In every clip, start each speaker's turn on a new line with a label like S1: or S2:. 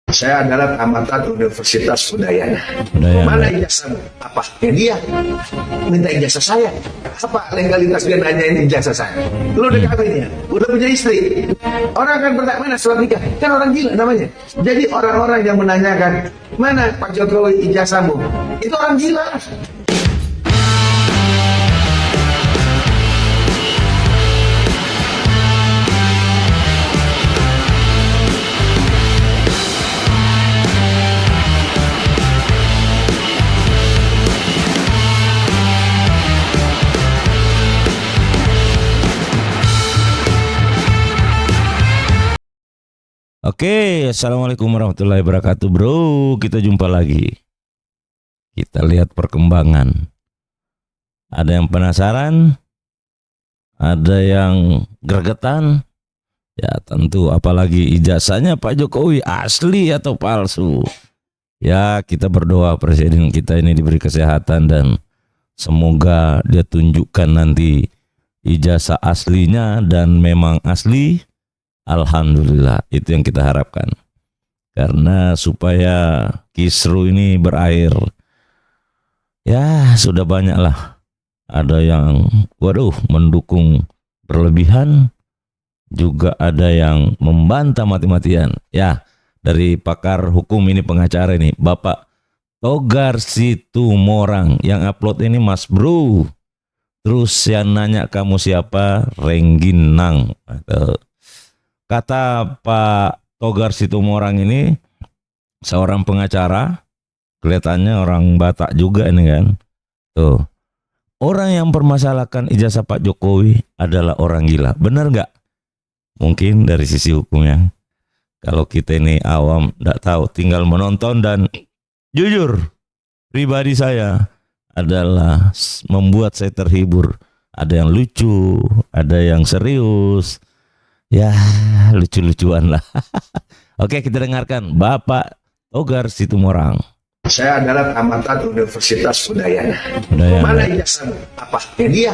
S1: Saya adalah tamatan Universitas Udayana.
S2: Udayana.
S1: Mana ijazahmu? Apa? Ya dia minta ijazah saya. Apa legalitas dia nanyain ijazah saya? Lu udah kawin ya? Udah punya istri? Orang akan bertanya, mana surat nikah? Kan orang gila namanya. Jadi orang-orang yang menanyakan, mana Pak Jokowi ijazahmu? Itu orang gila.
S2: Oke, assalamualaikum warahmatullahi wabarakatuh, bro. Kita jumpa lagi. Kita lihat perkembangan. Ada yang penasaran, ada yang gregetan. Ya tentu, apalagi ijazahnya Pak Jokowi asli atau palsu. Ya kita berdoa presiden kita ini diberi kesehatan dan semoga dia tunjukkan nanti ijazah aslinya dan memang asli. Alhamdulillah, itu yang kita harapkan. Karena supaya kisru ini berakhir, ya sudah banyak lah. Ada yang, mendukung berlebihan, juga ada yang membantah mati-matian. Ya, dari pakar hukum ini, pengacara ini, Bapak Togar Situmorang, yang upload ini Mas Bro. Terus yang nanya kamu siapa? Rengginang. Kata Pak Togar Situmorang ini seorang pengacara, kelihatannya orang Batak juga ini kan. Tuh, orang yang permasalahkan ijazah Pak Jokowi adalah orang gila. Benar nggak? Mungkin dari sisi hukumnya. Kalau kita ini awam, nggak tahu, tinggal menonton dan jujur, pribadi saya adalah membuat saya terhibur. Ada yang lucu, ada yang serius. Ya, lucu-lucuan lah. Oke, kita dengarkan Bapak Togar Situmorang.
S1: Saya adalah tamatan Universitas Udayana. Mana ijazahmu? Apa? Ya dia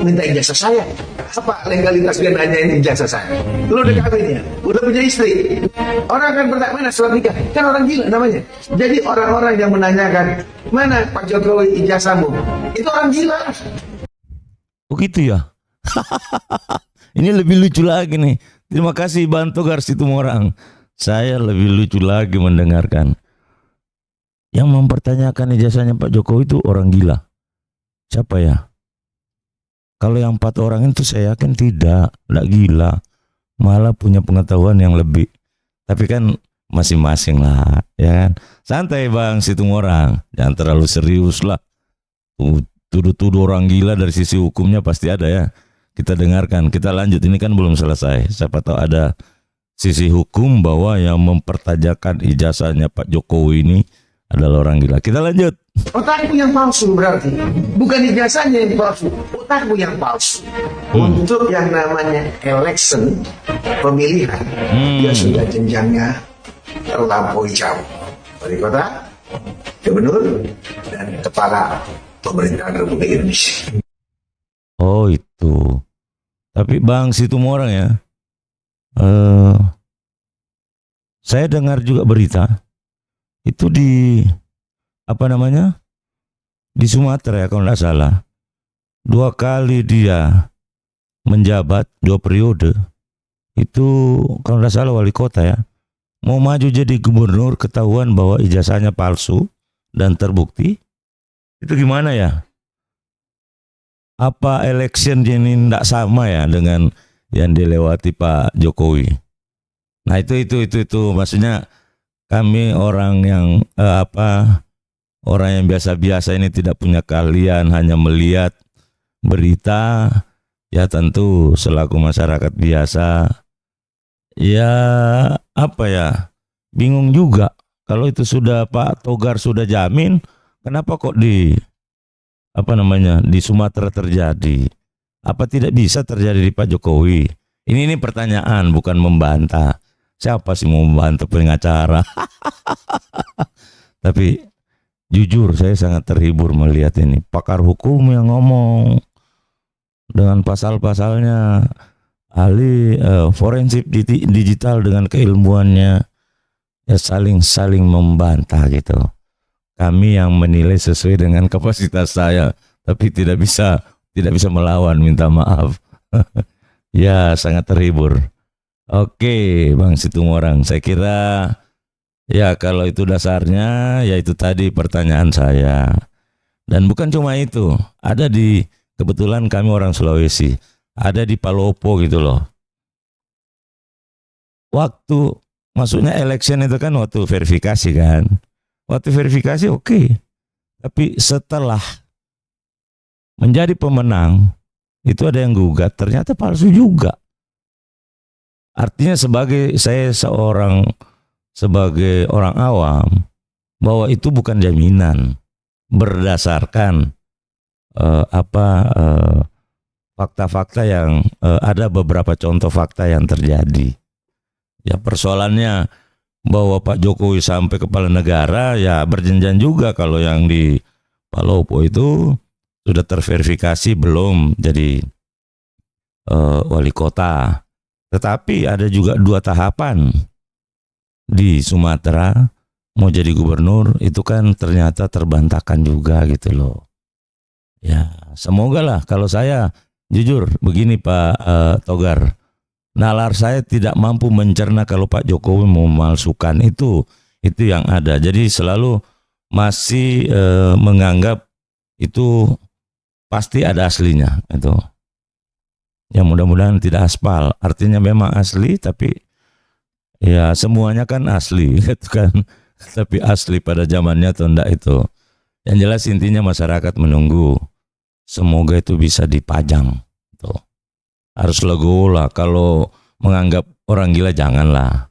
S1: minta ijazah saya. Apa legalitas dia nanyain ijazah saya? Lu udah kawin ya? Udah punya istri? Orang akan bertanya, mana surat nikah? Kan orang gila namanya. Jadi orang-orang yang menanyakan, mana Pak Jokowi ijazahmu? Itu orang gila.
S2: Oh gitu ya. Ini lebih lucu lagi nih. Terima kasih Bang Togar Situmorang. Saya lebih lucu lagi mendengarkan. Yang mempertanyakan ijazahnya Pak Jokowi itu orang gila. Siapa ya? Kalau yang 4 orang itu saya yakin tidak gila. Malah punya pengetahuan yang lebih. Tapi kan masing-masing lah, ya kan. Santai Bang Situmorang. Jangan terlalu serius lah. Tuduh-tuduh orang gila dari sisi hukumnya pasti ada ya. Kita dengarkan, kita lanjut, ini kan belum selesai. Siapa tahu ada sisi hukum bahwa yang mempertanyakan ijazahnya Pak Jokowi ini adalah orang gila. Kita lanjut.
S1: Otakmu yang palsu berarti. Bukan ijazahnya yang palsu, otakmu yang palsu. Untuk yang namanya election, pemilihan, dia sudah jenjangnya terlampaui jauh. Wali kota, gubernur, dan kepala pemerintahan Republik Indonesia.
S2: Oh itu. Tapi Bang Situmorang ya, saya dengar juga berita itu di di Sumatera ya kalau tidak salah, 2 kali dia menjabat 2 periode itu kalau tidak salah wali kota ya, mau maju jadi gubernur ketahuan bahwa ijazahnya palsu dan terbukti. Itu gimana ya? Apa election ini tidak sama ya dengan yang dilewati Pak Jokowi? Nah itu maksudnya kami orang yang orang yang biasa-biasa ini tidak punya keahlian, hanya melihat berita. Ya tentu selaku masyarakat biasa, ya bingung juga. Kalau itu sudah Pak Togar sudah jamin, kenapa kok di Sumatera terjadi? Apa tidak bisa terjadi di Pak Jokowi? Ini pertanyaan, bukan membantah. Siapa sih mau membantah pengacara? Tapi jujur saya sangat terhibur melihat ini. Pakar hukum yang ngomong dengan pasal-pasalnya, ahli forensik digital dengan keilmuannya. ya saling membantah gitu. Kami yang menilai sesuai dengan kapasitas saya, tapi tidak bisa melawan, minta maaf. Ya, sangat terhibur. Oke, Bang Situmorang, saya kira ya kalau itu dasarnya, ya itu tadi pertanyaan saya. Dan bukan cuma itu, kebetulan kami orang Sulawesi, ada di Palopo gitu loh. Waktu maksudnya election itu kan waktu verifikasi kan. Waktu verifikasi oke. Tapi setelah menjadi pemenang, itu ada yang gugat, ternyata palsu juga. Artinya sebagai orang awam, bahwa itu bukan jaminan berdasarkan fakta-fakta yang ada beberapa contoh fakta yang terjadi. Ya persoalannya bahwa Pak Jokowi sampai kepala negara ya berjenjang juga. Kalau yang di Palopo itu sudah terverifikasi belum jadi wali kota. Tetapi ada juga 2 tahapan di Sumatera mau jadi gubernur, itu kan ternyata terbantahkan juga gitu loh. Ya semoga lah, kalau saya jujur begini Pak Togar, nalar saya tidak mampu mencerna kalau Pak Jokowi memalsukan itu yang ada. Jadi selalu masih menganggap itu pasti ada aslinya itu. Ya mudah-mudahan tidak aspal. Artinya memang asli, tapi ya semuanya kan asli gitu kan. Tapi asli pada zamannya atau enggak itu. Yang jelas intinya masyarakat menunggu. Semoga itu bisa dipajang. Tuh. Harus legowo lah, kalau menganggap orang gila janganlah.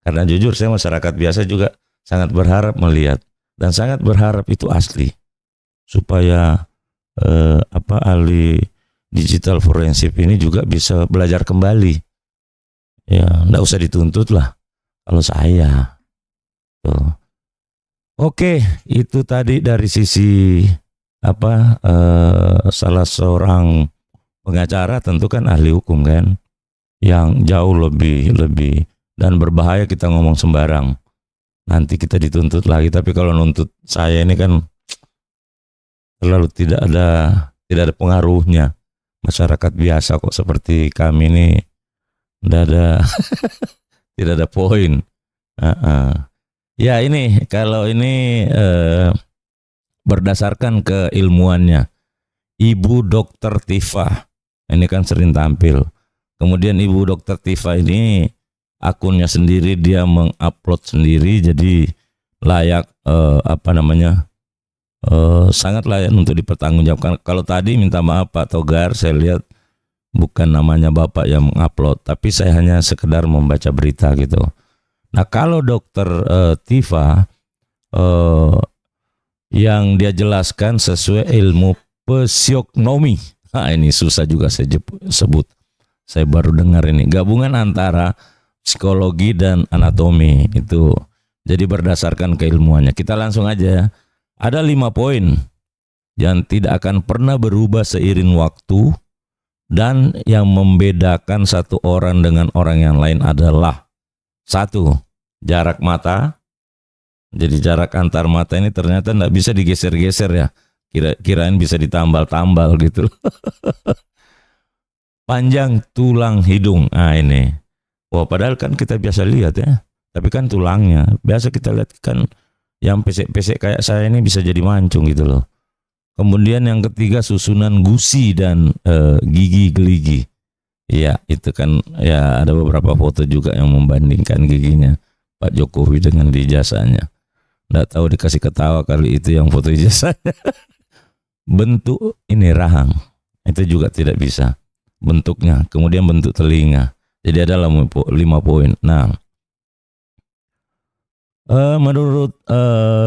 S2: Karena jujur saya masyarakat biasa juga sangat berharap melihat dan sangat berharap itu asli, supaya ahli digital forensik ini juga bisa belajar kembali. Ya enggak usah dituntut lah kalau saya. Tuh. Oke, itu tadi dari sisi salah seorang pengacara, tentu kan ahli hukum kan, yang jauh lebih dan berbahaya kita ngomong sembarang. Nanti kita dituntut lagi. Tapi kalau nuntut saya ini kan terlalu tidak ada pengaruhnya. Masyarakat biasa kok seperti kami ini tidak ada poin. Ya ini kalau ini berdasarkan keilmuannya Ibu Dokter Tifa ini kan sering tampil. Kemudian Ibu Dokter Tifa ini akunnya sendiri, dia mengupload sendiri, jadi layak sangat layak untuk dipertanggungjawabkan. Kalau tadi minta maaf Pak Togar, saya lihat bukan namanya Bapak yang mengupload, tapi saya hanya sekedar membaca berita gitu. Nah kalau Dokter Tifa yang dia jelaskan sesuai ilmu fisiognomi. Nah, ini susah juga saya sebut. Saya baru dengar ini. Gabungan antara psikologi dan anatomi itu. Jadi berdasarkan keilmuannya. Kita langsung aja ya. Ada 5 poin yang tidak akan pernah berubah seiring waktu, dan yang membedakan satu orang dengan orang yang lain adalah 1. Jarak mata. Jadi jarak antar mata ini ternyata tidak bisa digeser-geser ya. Kirain bisa ditambal-tambal gitu. Panjang tulang hidung. Nah ini. Wah padahal kan kita biasa lihat ya. Tapi kan tulangnya. Biasa kita lihat kan yang pesek-pesek kayak saya ini bisa jadi mancung gitu loh. Kemudian yang ketiga susunan gusi dan gigi geligi. Ya itu kan ya ada beberapa foto juga yang membandingkan giginya Pak Jokowi dengan di ijazahnya. Nggak tahu dikasih ketawa kali itu yang foto ijazahnya. Bentuk ini rahang itu juga tidak bisa bentuknya. Kemudian bentuk telinga. Jadi ada 5 poin. Nah menurut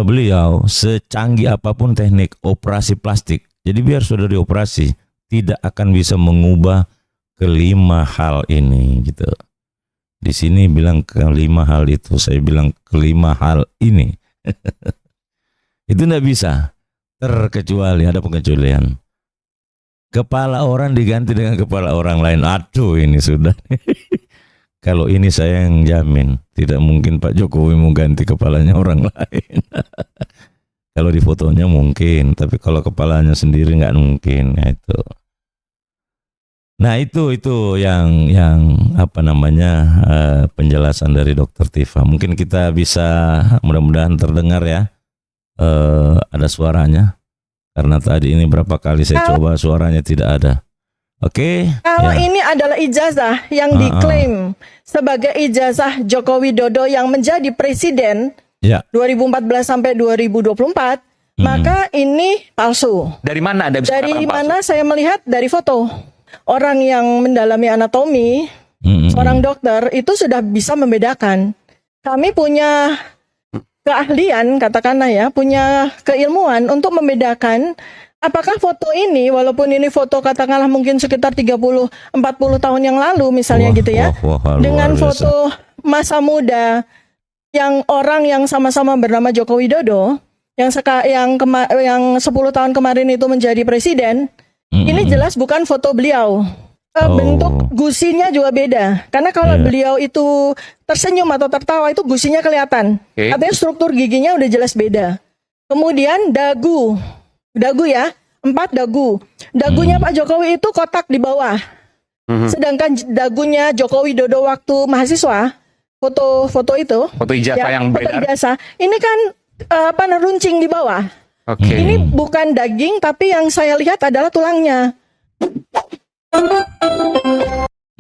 S2: beliau secanggih apapun teknik operasi plastik, jadi biar sudah dioperasi tidak akan bisa mengubah kelima hal ini gitu. Di sini bilang kelima hal itu, saya bilang kelima hal ini. Itu tidak bisa, terkecuali ada pengecualian. Kepala orang diganti dengan kepala orang lain. Aduh ini sudah. Kalau ini saya yang jamin, tidak mungkin Pak Jokowi mau ganti kepalanya orang lain. Kalau di fotonya mungkin, tapi kalau kepalanya sendiri nggak mungkin. Nah itu yang apa namanya penjelasan dari Dokter Tifa. Mungkin kita bisa mudah-mudahan terdengar ya. Ada suaranya. Karena tadi ini berapa kali saya coba suaranya tidak ada. Oke.
S3: Kalau
S2: Ya.
S3: ini adalah ijazah yang diklaim sebagai ijazah Joko Widodo yang menjadi presiden
S2: Ya.
S3: 2014 sampai 2024, maka ini palsu.
S4: Dari mana Anda bisa
S3: Dari
S4: katakan palsu?
S3: mana saya melihat dari foto. Orang yang mendalami anatomi, seorang dokter itu sudah bisa membedakan. Kami punya keahlian, katakanlah ya, punya keilmuan untuk membedakan apakah foto ini, walaupun ini foto katakanlah mungkin sekitar 30-40 tahun yang lalu misalnya
S2: Wah,
S3: gitu ya,
S2: wah,
S3: dengan
S2: luar biasa.
S3: foto masa muda yang orang yang sama-sama bernama Joko Widodo, yang 10 tahun kemarin itu menjadi presiden, ini jelas bukan foto beliau. Bentuk gusinya juga beda. Karena kalau beliau itu tersenyum atau tertawa itu gusinya kelihatan.
S4: Oke.
S3: Artinya struktur giginya udah jelas beda. Kemudian dagu ya, 4 dagu. Dagunya Pak Jokowi itu kotak di bawah. Sedangkan dagunya Joko Widodo waktu mahasiswa, foto itu,
S4: Foto ijazah yang
S3: foto
S4: beredar.
S3: ijazah, ini kan runcing di bawah.
S4: Oke.
S3: Ini bukan daging, tapi yang saya lihat adalah tulangnya.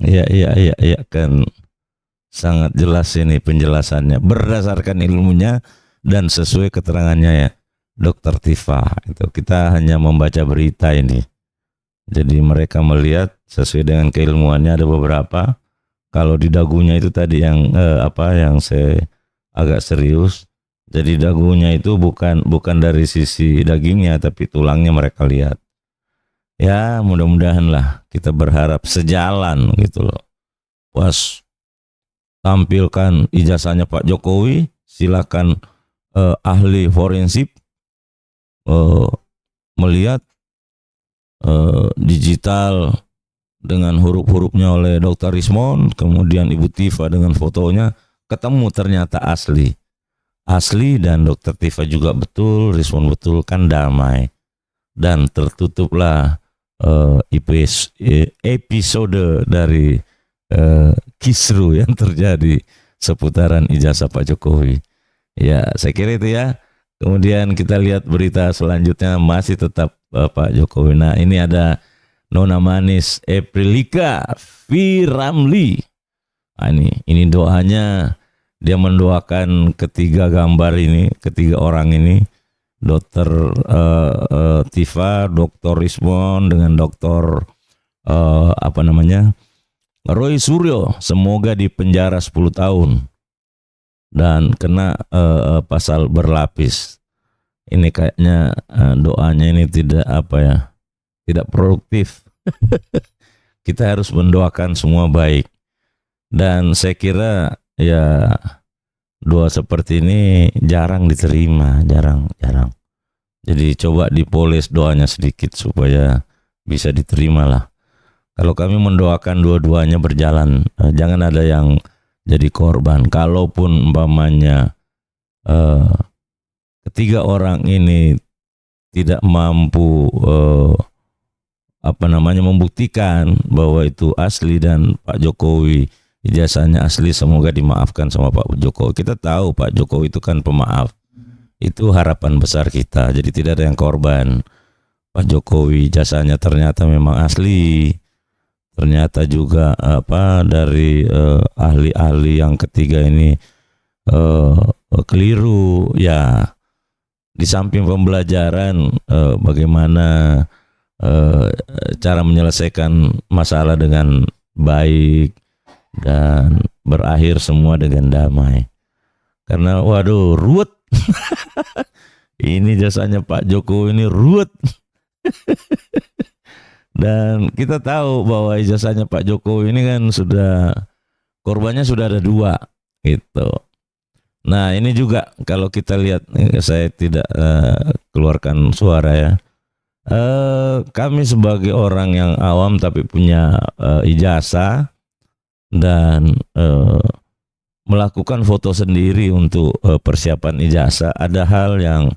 S2: Iya kan sangat jelas ini penjelasannya berdasarkan ilmunya dan sesuai keterangannya ya Dokter Tifa. Itu kita hanya membaca berita ini. Jadi mereka melihat sesuai dengan keilmuannya ada beberapa. Kalau di dagunya itu tadi yang yang saya agak serius. Jadi dagunya itu bukan dari sisi dagingnya tapi tulangnya mereka lihat. Ya mudah-mudahan lah kita berharap sejalan gitu loh. Pas tampilkan ijazahnya Pak Jokowi, silakan ahli forensik melihat digital dengan huruf-hurufnya oleh Dr. Rismon, kemudian Ibu Tifa dengan fotonya, ketemu ternyata asli dan Dr. Tifa juga betul, Rismon betul, kan damai dan tertutuplah episode dari kisru yang terjadi seputaran ijazah Pak Jokowi. Ya, saya kira itu ya. Kemudian kita lihat berita selanjutnya masih tetap Pak Jokowi. Nah, ini ada Nona Manis Eprilika Firamli. Nah, ini doanya, dia mendoakan ketiga gambar ini, ketiga orang ini, Dokter Tifa, Dokter Rismon dengan Dokter Roy Suryo, semoga dipenjara 10 tahun dan kena pasal berlapis. Ini kayaknya doanya ini tidak produktif. Kita harus mendoakan semua baik. Dan saya kira ya doa seperti ini jarang diterima, jarang. Jadi coba dipoles doanya sedikit supaya bisa diterima lah. Kalau kami mendoakan dua-duanya berjalan, jangan ada yang jadi korban. Kalaupun umpamanya ketiga orang ini tidak mampu membuktikan bahwa itu asli dan Pak Jokowi ijazahnya asli, semoga dimaafkan sama Pak Jokowi. Kita tahu Pak Jokowi itu kan pemaaf. Itu harapan besar kita. Jadi tidak ada yang korban. Pak Jokowi ijazahnya ternyata memang asli. Ternyata juga dari ahli-ahli yang ketiga ini keliru. Ya, di samping pembelajaran bagaimana cara menyelesaikan masalah dengan baik dan berakhir semua dengan damai. Karena waduh ruwet. Ini jasanya Pak Jokowi ini ruwet. Dan kita tahu bahwa ijazahnya Pak Jokowi ini kan korbannya sudah ada 2 gitu. Nah ini juga kalau kita lihat, saya tidak keluarkan suara ya. Kami sebagai orang yang awam tapi punya ijazah, dan melakukan foto sendiri untuk persiapan ijazah. Ada hal yang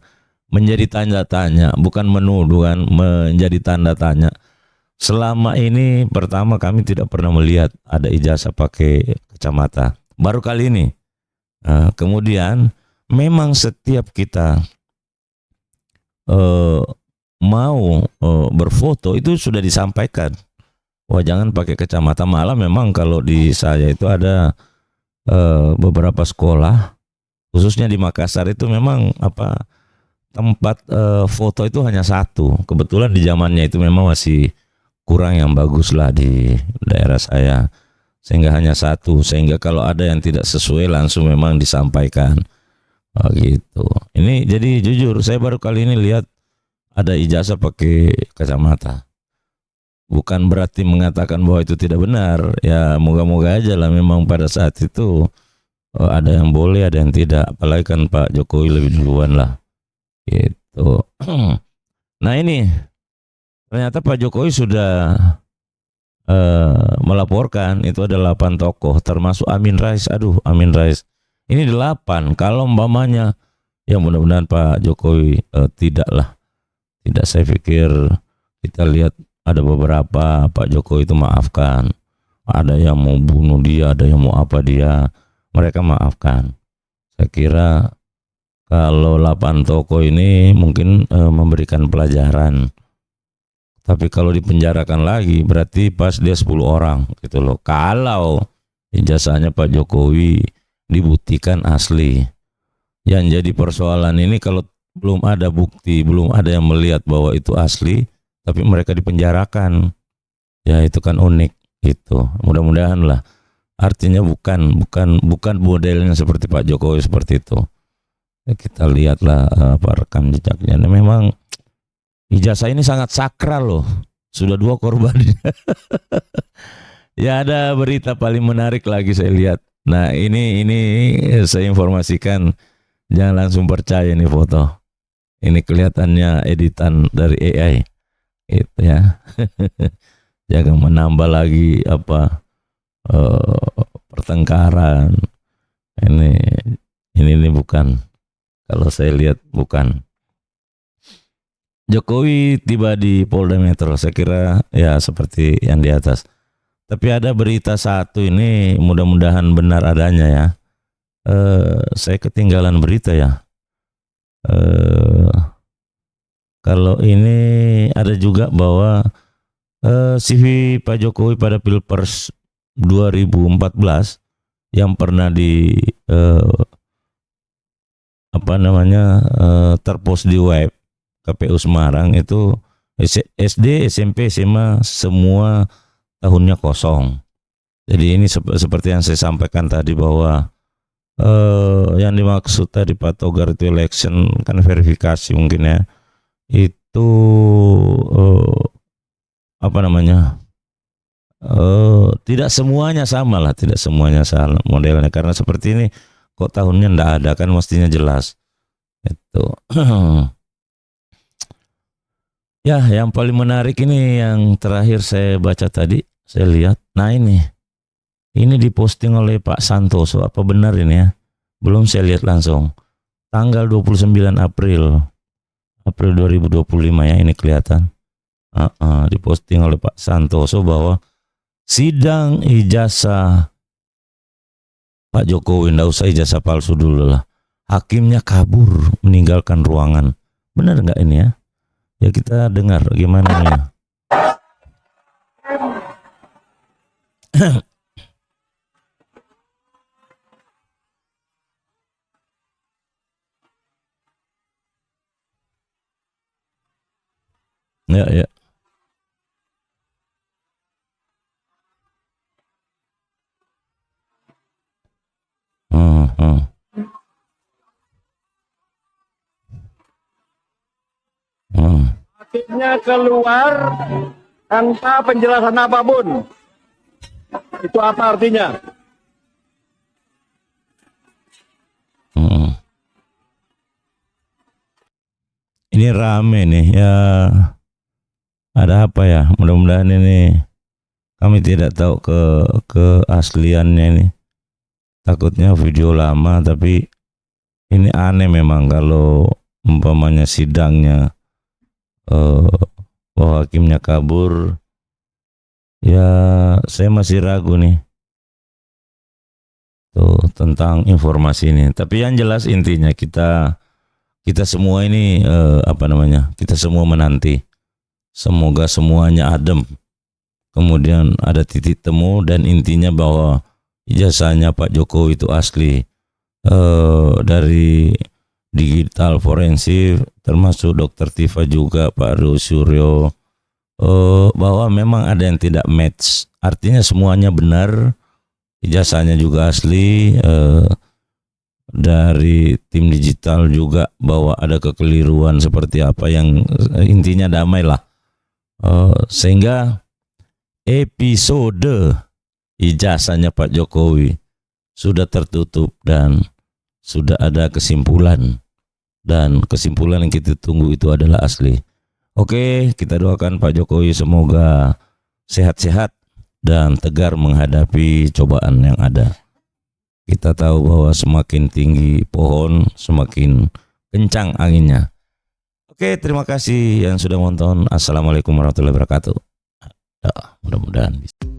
S2: menjadi tanda tanya, bukan menuduh kan, menjadi tanda tanya. Selama ini pertama kami tidak pernah melihat ada ijazah pakai kacamata. Baru kali ini. Kemudian memang setiap kita mau berfoto itu sudah disampaikan. Wah, jangan pakai kacamata. Malah memang kalau di saya itu ada beberapa sekolah, khususnya di Makassar itu memang tempat foto itu hanya satu. Kebetulan di zamannya itu memang masih kurang yang bagus lah di daerah saya, sehingga hanya satu. Sehingga kalau ada yang tidak sesuai langsung memang disampaikan. Gitu. Ini jadi jujur saya baru kali ini lihat ada ijazah pakai kacamata. Bukan berarti mengatakan bahwa itu tidak benar. Ya moga-moga aja lah memang pada saat itu ada yang boleh, ada yang tidak. Apalagi kan Pak Jokowi lebih duluan lah. Gitu. Nah ini ternyata Pak Jokowi sudah melaporkan itu ada 8 tokoh termasuk Amin Rais. Aduh, Amin Rais. Ini 8. Kalau umpamanya ya mudah-mudahan Pak Jokowi tidak, saya pikir kita lihat ada beberapa Pak Jokowi itu maafkan. Ada yang mau bunuh dia, ada yang mau apa dia, mereka maafkan. Saya kira kalau 8 tokoh ini mungkin memberikan pelajaran. Tapi kalau dipenjarakan lagi berarti pas dia 10 orang gitu loh. Kalau ijazahnya Pak Jokowi dibuktikan asli. Yang jadi persoalan ini kalau belum ada bukti, belum ada yang melihat bahwa itu asli, tapi mereka dipenjarakan. Ya itu kan unik gitu. Mudah-mudahan lah. Artinya bukan modelnya seperti Pak Jokowi seperti itu. Ya, kita lihatlah rekam jejaknya. Nah, memang ijazah ini sangat sakral loh. Sudah 2 korban. Ya ada berita paling menarik lagi saya lihat. Nah ini saya informasikan, jangan langsung percaya nih foto. Ini kelihatannya editan dari AI. Itu ya. Jangan menambah lagi pertengkaran. Ini bukan. Kalau saya lihat bukan. Jokowi tiba di Polda Metro, saya kira ya seperti yang di atas. Tapi ada berita satu ini, mudah-mudahan benar adanya ya. Saya ketinggalan berita ya. Kalau ini ada juga bahwa CV Pak Jokowi pada Pilpres 2014 yang pernah terpost di web KPU Semarang itu SD, SMP, SMA semua tahunnya kosong. Jadi ini seperti yang saya sampaikan tadi bahwa yang dimaksud tadi Pak Togar itu election kan verifikasi mungkin ya. Itu tidak semuanya sama lah, tidak semuanya sama modelnya, karena seperti ini kok tahunnya ndak ada kan mestinya jelas. Itu. Ya, yang paling menarik ini yang terakhir saya baca tadi, saya lihat. Nah ini diposting oleh Pak Santoso, apa benar ini ya? Belum saya lihat langsung. Tanggal 29 April 2025 ya, ini kelihatan. Diposting oleh Pak Santoso bahwa sidang ijazah Pak Jokowi, nggak usah ijazah palsu dulu lah. Hakimnya kabur meninggalkan ruangan. Benar nggak ini ya? Ya kita dengar gimana ya. Ya.
S5: Hakimnya keluar tanpa penjelasan apapun. Itu apa artinya?
S2: Ini rame nih ya. Ada apa ya? Mudah-mudahan ini Kami tidak tahu keasliannya ini. Takutnya video lama, tapi ini aneh memang kalau umpamanya sidangnya bahwa hakimnya kabur. Ya, saya masih ragu nih tuh tentang informasi ini. Tapi yang jelas intinya kita semua ini kita semua menanti semoga semuanya adem, kemudian ada titik temu, dan intinya bahwa ijazahnya Pak Jokowi itu asli dari digital forensik, termasuk Dokter Tifa juga, Pak Ru Suryo, bahwa memang ada yang tidak match, artinya semuanya benar, ijazahnya juga asli. Dari tim digital juga bahwa ada kekeliruan seperti apa, yang intinya damai lah, sehingga episode ijazahnya Pak Jokowi sudah tertutup dan sudah ada kesimpulan, dan kesimpulan yang kita tunggu itu adalah asli. Oke, kita doakan Pak Jokowi semoga sehat-sehat dan tegar menghadapi cobaan yang ada. Kita tahu bahwa semakin tinggi pohon, semakin kencang anginnya. Oke, terima kasih yang sudah menonton. Assalamualaikum warahmatullahi wabarakatuh. Mudah-mudahan bisa.